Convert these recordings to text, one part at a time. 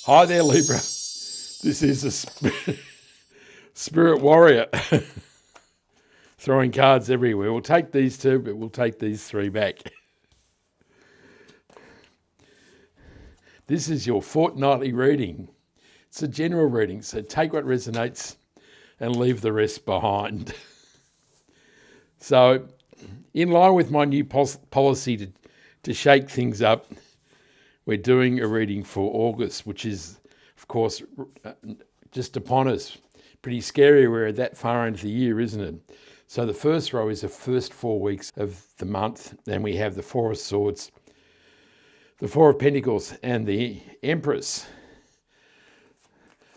Hi there, Libra. This is a spirit warrior throwing cards everywhere. We'll take these two, but we'll take these three back. This is your fortnightly reading. It's a general reading, so take what resonates and leave the rest behind. So, in line with my new policy to shake things up, we're doing a reading for August, which is, of course, just upon us. Pretty scary we're that far into the year, isn't it? So the first row is the first 4 weeks of the month, and we have the Four of Swords, the Four of Pentacles, and the Empress.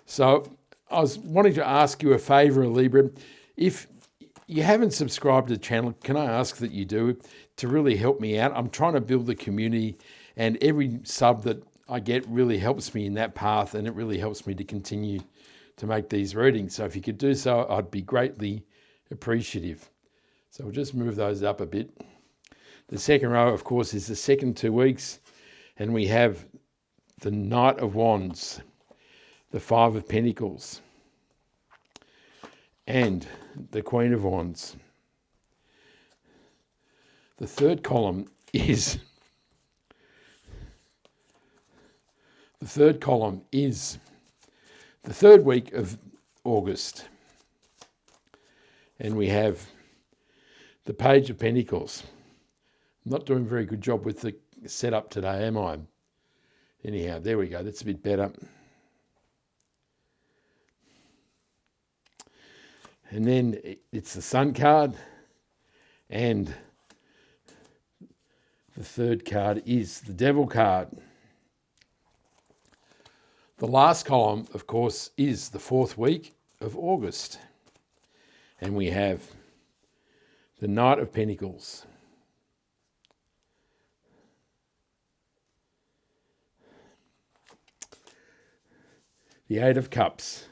So I was wanting to ask you a favour, Libra. If you haven't subscribed to the channel, can I ask that you do to really help me out? I'm trying to build the community, and every sub that I get really helps me in that path, and it really helps me to continue to make these readings. So if you could do so, I'd be greatly appreciative. So we'll just move those up a bit. The second row, of course, is the second 2 weeks, and we have the Knight of Wands, the Five of Pentacles, and the Queen of Wands. The third column is the third week of August, and we have the Page of Pentacles. I'm not doing a very good job with the setup today, am I? Anyhow, there we go. That's a bit better. And then it's the Sun card, and the third card is the Devil card. The last column, of course, is the fourth week of August, and we have the Knight of Pentacles, the Eight of Cups,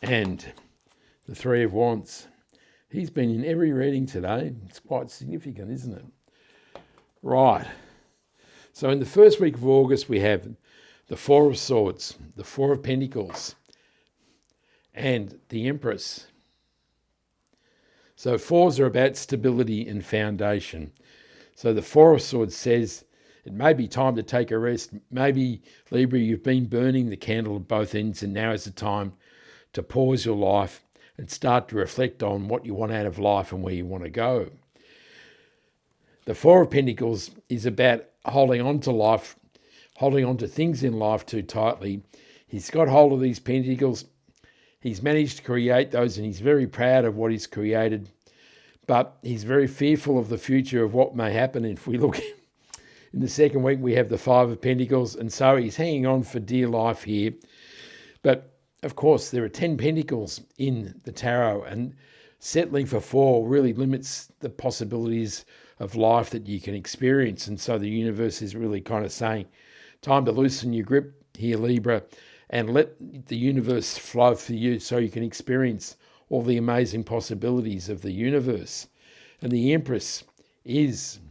and the Three of Wands. He's been in every reading today. It's quite significant, isn't it? Right. So in the first week of August, we have the Four of Swords, the Four of Pentacles, and the Empress. So fours are about stability and foundation. So the Four of Swords says it may be time to take a rest. Maybe, Libra, you've been burning the candle at both ends, and now is the time to pause your life and start to reflect on what you want out of life and where you want to go. The Four of Pentacles is about holding on to life, holding on to things in life too tightly. He's got hold of these pentacles. He's managed to create those, and he's very proud of what he's created. But he's very fearful of the future of what may happen. If we look in the second week, we have the Five of Pentacles, and so he's hanging on for dear life here. But of course, there are 10 pentacles in the tarot, and settling for four really limits the possibilities of life that you can experience. And so the universe is really kind of saying, time to loosen your grip here, Libra, and let the universe flow for you so you can experience all the amazing possibilities of the universe. And the Empress is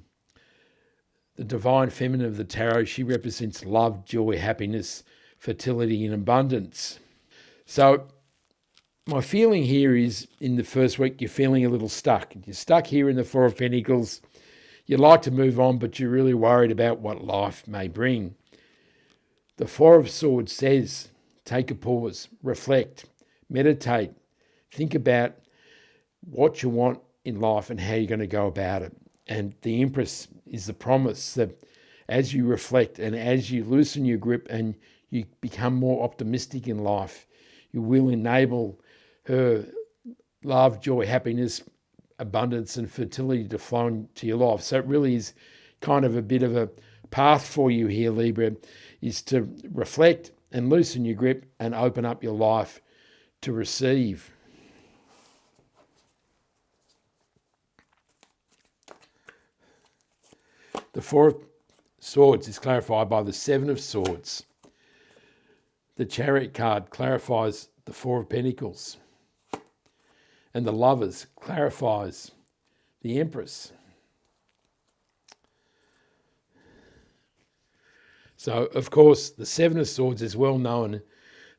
the divine feminine of the tarot. She represents love, joy, happiness, fertility, and abundance. So my feeling here is in the first week, you're feeling a little stuck. You're stuck here in the Four of Pentacles. You'd like to move on, but you're really worried about what life may bring. The Four of Swords says, take a pause, reflect, meditate, think about what you want in life and how you're going to go about it. And the Empress is the promise that as you reflect and as you loosen your grip and you become more optimistic in life, you will enable her love, joy, happiness, abundance, and fertility to flow into your life. So it really is kind of a bit of a path for you here, Libra, is to reflect and loosen your grip and open up your life to receive. The Four of Swords is clarified by the Seven of Swords. The Chariot card clarifies the Four of Pentacles. And the Lovers clarifies the Empress. So, of course, the Seven of Swords is well known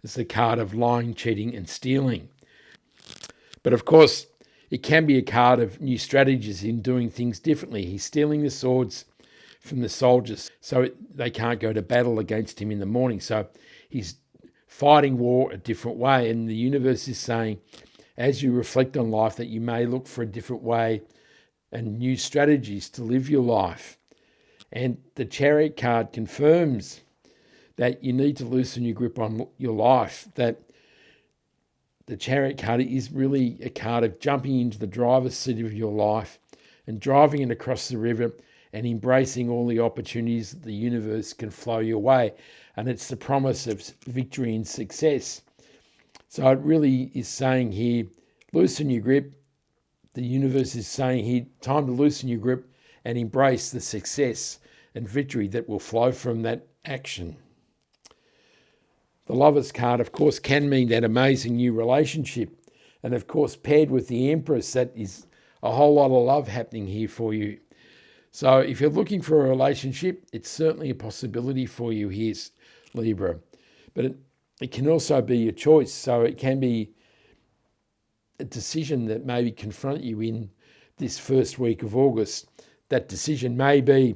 as the card of lying, cheating and stealing. But of course, it can be a card of new strategies in doing things differently. He's stealing the swords from the soldiers so they can't go to battle against him in the morning. So he's fighting war a different way. And the universe is saying, as you reflect on life, that you may look for a different way and new strategies to live your life. And the Chariot card confirms that you need to loosen your grip on your life, that the Chariot card is really a card of jumping into the driver's seat of your life and driving it across the river and embracing all the opportunities that the universe can flow your way. And it's the promise of victory and success. So it really is saying here, loosen your grip. The universe is saying here, time to loosen your grip and embrace the success and victory that will flow from that action. The Lover's card, of course, can mean that amazing new relationship. And of course, paired with the Empress, that is a whole lot of love happening here for you. So if you're looking for a relationship, it's certainly a possibility for you here, Libra. But it can also be a choice. So it can be a decision that maybe confront you in this first week of August. That decision may be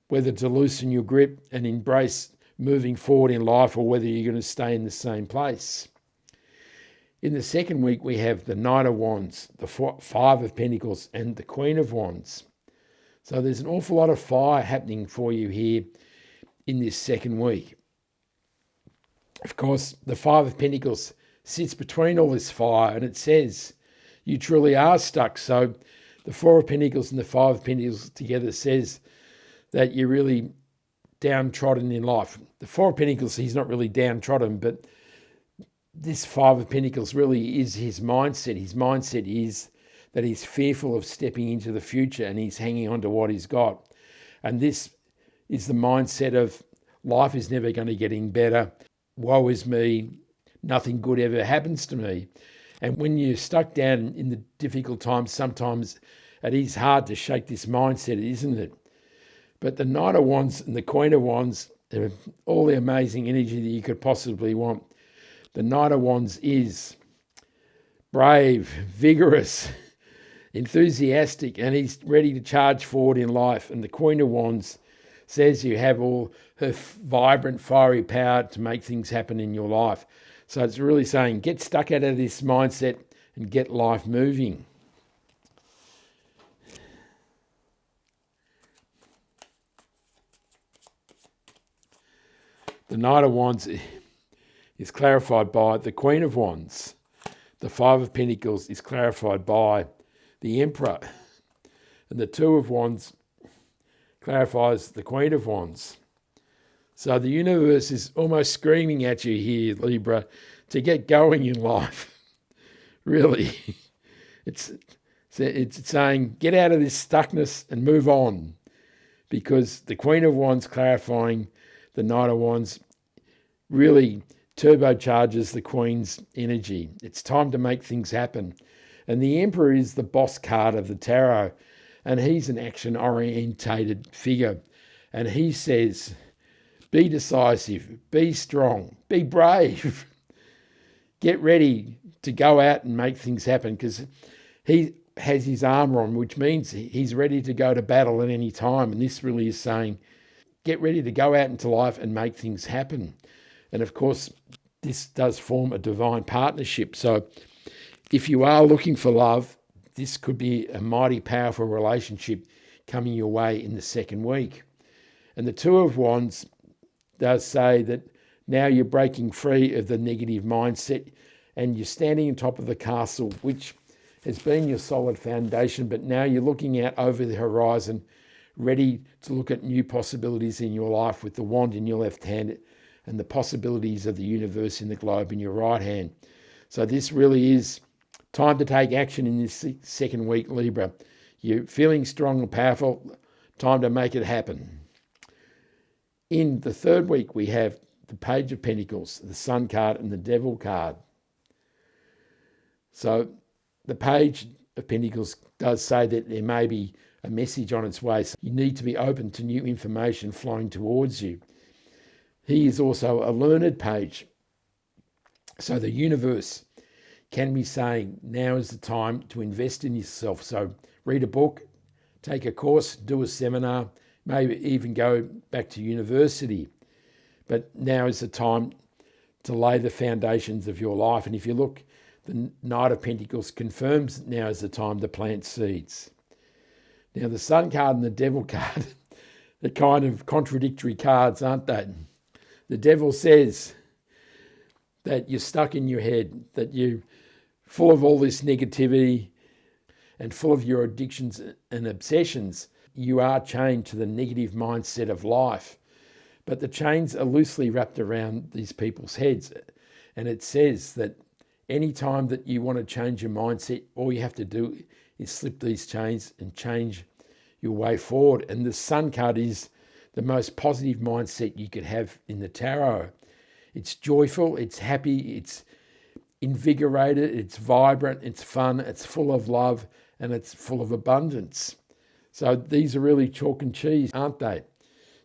whether to loosen your grip and embrace moving forward in life, or whether you're going to stay in the same place. In the second week, we have the Knight of Wands, the Five of Pentacles, and the Queen of Wands. So there's an awful lot of fire happening for you here in this second week. Of course, the Five of Pentacles sits between all this fire, and it says you truly are stuck. So the Four of Pentacles and the Five of Pentacles together says that you're really downtrodden in life. The Four of Pentacles, he's not really downtrodden, but this Five of Pentacles really is his mindset. His mindset is that he's fearful of stepping into the future and he's hanging on to what he's got. And this is the mindset of life is never going to get any better. Woe is me. Nothing good ever happens to me. And when you're stuck down in the difficult times, sometimes it is hard to shake this mindset, isn't it? But the Knight of Wands and the Queen of Wands, all the amazing energy that you could possibly want. The Knight of Wands is brave, vigorous, enthusiastic, and he's ready to charge forward in life. And the Queen of Wands says you have all her vibrant, fiery power to make things happen in your life. So it's really saying get stuck out of this mindset and get life moving. The Knight of Wands is clarified by the Queen of Wands. The Five of Pentacles is clarified by the Emperor. And the Two of Wands clarifies the Queen of Wands. So the universe is almost screaming at you here, Libra, to get going in life. Really. It's saying get out of this stuckness and move on. Because the Queen of Wands clarifying the Knight of Wands really turbocharges the Queen's energy. It's time to make things happen. And the Emperor is the boss card of the tarot, and he's an action-orientated figure. And he says, be decisive, be strong, be brave. Get ready to go out and make things happen, because he has his armour on, which means he's ready to go to battle at any time. And this really is saying, get ready to go out into life and make things happen. And of course, this does form a divine partnership. So if you are looking for love, this could be a mighty powerful relationship coming your way in the second week. And the Two of Wands does say that now you're breaking free of the negative mindset and you're standing on top of the castle, which has been your solid foundation, but now you're looking out over the horizon, ready to look at new possibilities in your life with the wand in your left hand and the possibilities of the universe in the globe in your right hand. So this really is time to take action in this second week, Libra. You're feeling strong and powerful, time to make it happen. In the third week, we have the Page of Pentacles, the Sun card and the Devil card. So the Page of Pentacles does say that there may be a message on its way. So you need to be open to new information flowing towards you. He is also a learned page. So the universe can be saying, now is the time to invest in yourself. So read a book, take a course, do a seminar, maybe even go back to university. But now is the time to lay the foundations of your life. And if you look, the Knight of Pentacles confirms now is the time to plant seeds. Now the Sun card and the Devil card are kind of contradictory cards, aren't they? The Devil says that you're stuck in your head, that you're full of all this negativity and full of your addictions and obsessions. You are chained to the negative mindset of life. But the chains are loosely wrapped around these people's heads. And it says that any time that you want to change your mindset, all you have to do is slip these chains and change your way forward. And the Sun card is the most positive mindset you could have in the tarot. It's joyful, it's happy, it's invigorated, it's vibrant, it's fun, it's full of love, and it's full of abundance. So these are really chalk and cheese, aren't they?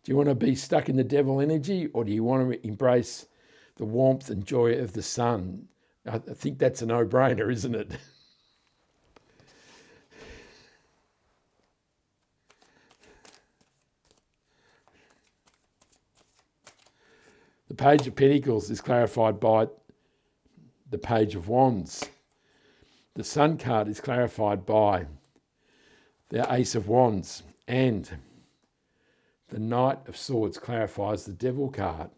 Do you want to be stuck in the devil energy, or do you want to embrace the warmth and joy of the sun? I think that's a no-brainer, isn't it? The Page of Pentacles is clarified by the Page of Wands. The Sun card is clarified by the Ace of Wands, and the Knight of Swords clarifies the Devil card.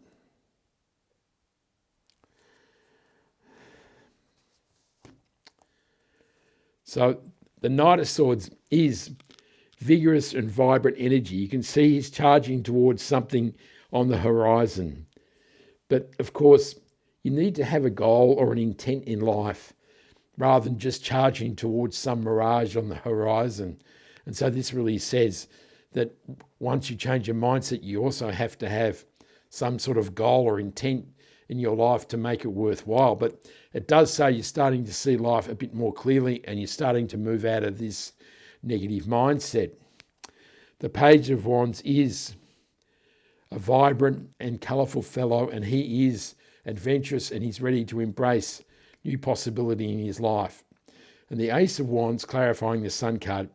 So the Knight of Swords is vigorous and vibrant energy. You can see he's charging towards something on the horizon. But of course, you need to have a goal or an intent in life rather than just charging towards some mirage on the horizon. And so this really says that once you change your mindset, you also have to have some sort of goal or intent in your life to make it worthwhile. But it does say you're starting to see life a bit more clearly and you're starting to move out of this negative mindset. The Page of Wands is a vibrant and colourful fellow, and he is adventurous and he's ready to embrace new possibility in his life. And the Ace of Wands, clarifying the Sun card,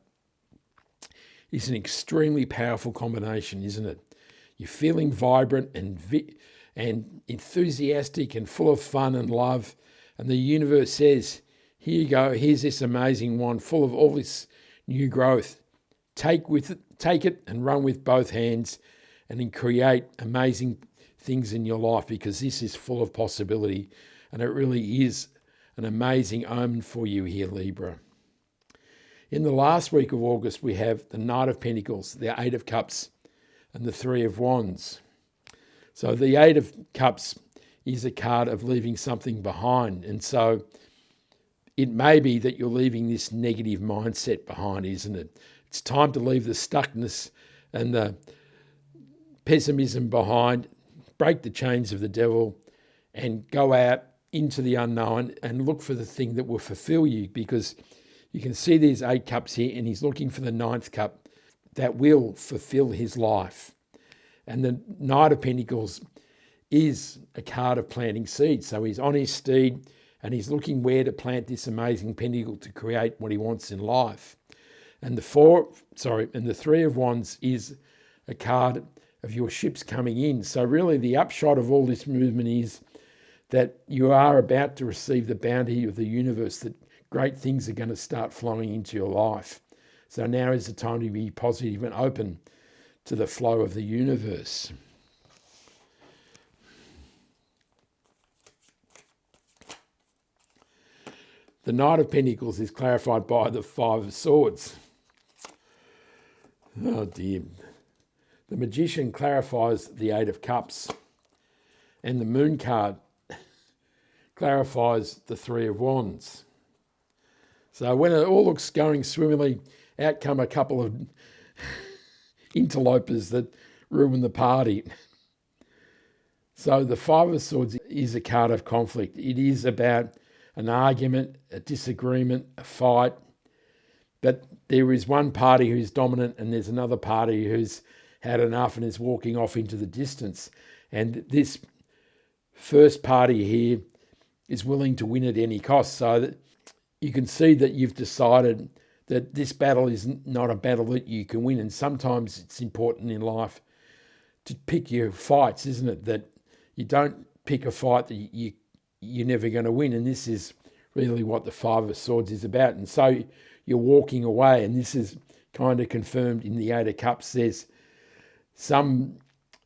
is an extremely powerful combination, isn't it? You're feeling vibrant and enthusiastic and full of fun and love. And the universe says, here you go, here's this amazing one full of all this new growth. Take it and run with both hands and then create amazing things in your life, because this is full of possibility. And it really is an amazing omen for you here, Libra. In the last week of August, we have the Knight of Pentacles, the Eight of Cups, and the Three of Wands. So the Eight of Cups is a card of leaving something behind. And so it may be that you're leaving this negative mindset behind, isn't it? It's time to leave the stuckness and the pessimism behind, break the chains of the devil, and go out into the unknown and look for the thing that will fulfill you, because you can see there's 8 cups here and he's looking for the 9th cup that will fulfill his life. And the Knight of Pentacles is a card of planting seeds. So he's on his steed and he's looking where to plant this amazing pentacle to create what he wants in life. And the Three of Wands is a card of your ships coming in. So really the upshot of all this movement is that you are about to receive the bounty of the universe, that great things are going to start flowing into your life. So now is the time to be positive and open to the flow of the universe. The Knight of Pentacles is clarified by the Five of Swords. Oh dear. The Magician clarifies the Eight of Cups. And the Moon card clarifies the Three of Wands. So when it all looks going swimmingly, out come a couple of interlopers that ruin the party. So the Five of Swords is a card of conflict. It is about an argument, a disagreement, a fight. But there is one party who's dominant and there's another party who's had enough and is walking off into the distance. And this first party here is willing to win at any cost. So that you can see that you've decided that this battle is not a battle that you can win. And sometimes it's important in life to pick your fights, isn't it? That you don't pick a fight that you're never going to win. And this is really what the Five of Swords is about. And so you're walking away, and this is kind of confirmed in the Eight of Cups. There's some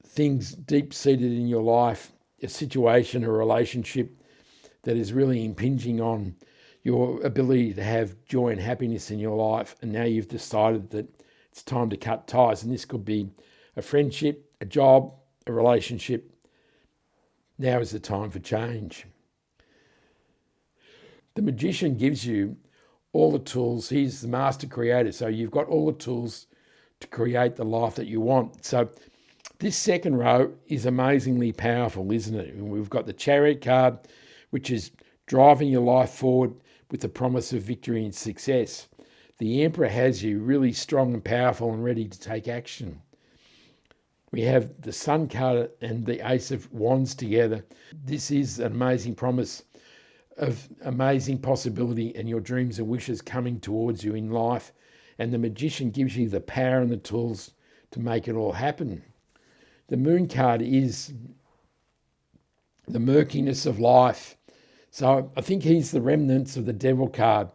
things deep-seated in your life, a situation, a relationship that is really impinging on your ability to have joy and happiness in your life. And now you've decided that it's time to cut ties. And this could be a friendship, a job, a relationship. Now is the time for change. The Magician gives you all the tools. He's the master creator. So you've got all the tools to create the life that you want. So this second row is amazingly powerful, isn't it? And we've got the Chariot card, which is driving your life forward with the promise of victory and success. The Emperor has you really strong and powerful and ready to take action. We have the Sun card and the Ace of Wands together. This is an amazing promise of amazing possibility and your dreams and wishes coming towards you in life. And the Magician gives you the power and the tools to make it all happen. The Moon card is the murkiness of life. So I think he's the remnants of the Devil card,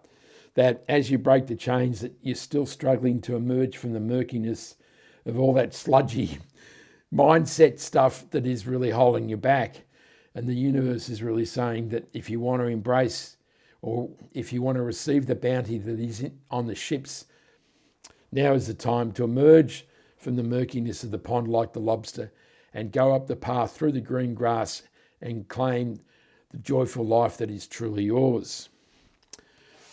that as you break the chains, that you're still struggling to emerge from the murkiness of all that sludgy mindset stuff that is really holding you back. And the universe is really saying that if you want to embrace, or if you want to receive the bounty that is on the ships, now is the time to emerge from the murkiness of the pond like the lobster and go up the path through the green grass and claim the joyful life that is truly yours.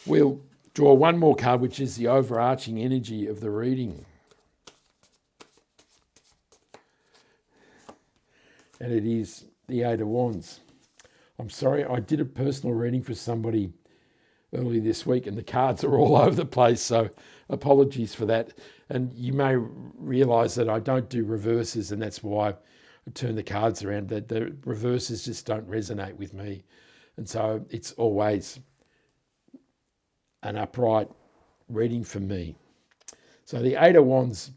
We'll draw one more card, which is the overarching energy of the reading. And it is the Eight of Wands. I'm sorry, I did a personal reading for somebody early this week and the cards are all over the place, so apologies for that. And you may realise that I don't do reverses, and that's why I turn the cards around. The reverses just don't resonate with me. And so it's always an upright reading for me. So the Eight of Wands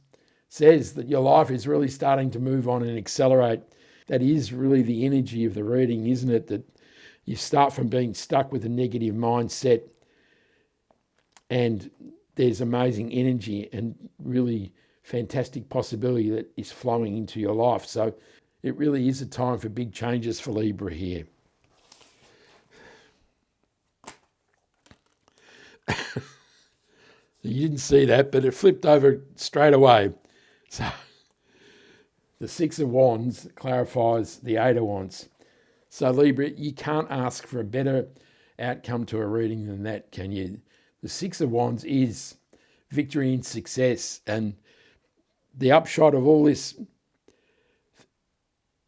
says that your life is really starting to move on and accelerate. That is really the energy of the reading, isn't it? That you start from being stuck with a negative mindset, and there's amazing energy and really fantastic possibility that is flowing into your life. So it really is a time for big changes for Libra here. You didn't see that, but it flipped over straight away. So the Six of Wands clarifies the Eight of Wands. So Libra, you can't ask for a better outcome to a reading than that, can you? The Six of Wands is victory and success, and the upshot of all this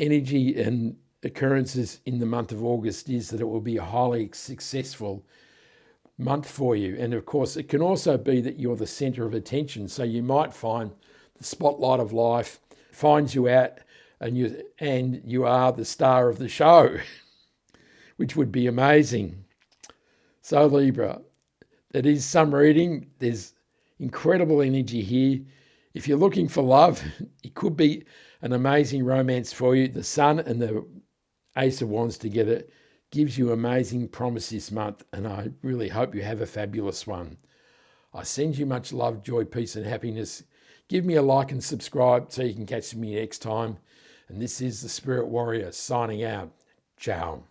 energy and occurrences in the month of August is that it will be a highly successful month for you. And of course, it can also be that you're the centre of attention. So you might find the spotlight of life finds you out and you are the star of the show, which would be amazing. So Libra, that is some reading. There's incredible energy here. If you're looking for love, it could be an amazing romance for you. The Sun and the Ace of Wands together gives you amazing promise this month, and I really hope you have a fabulous one. I send you much love, joy, peace, and happiness. Give me a like and subscribe so you can catch me next time. And this is the Spirit Warrior signing out. Ciao.